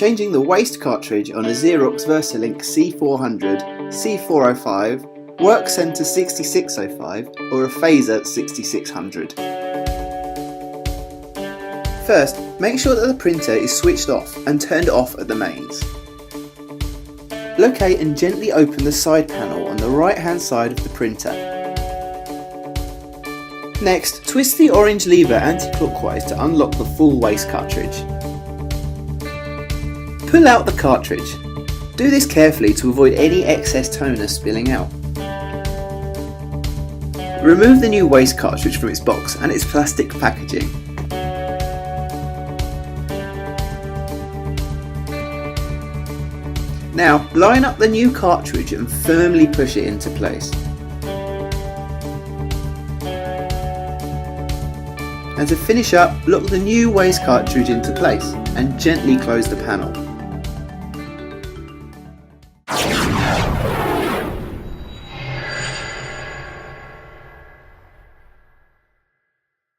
Changing the waste cartridge on a Xerox VersaLink C400, C405, WorkCentre 6605 or a Phaser 6600. First, make sure that the printer is switched off and turned off at the mains. Locate and gently open the side panel on the right hand side of the printer. Next, twist the orange lever anti-clockwise to unlock the full waste cartridge. Pull out the cartridge. Do this carefully to avoid any excess toner spilling out. Remove the new waste cartridge from its box and its plastic packaging. Now, line up the new cartridge and firmly push it into place. And to finish up, lock the new waste cartridge into place and gently close the panel.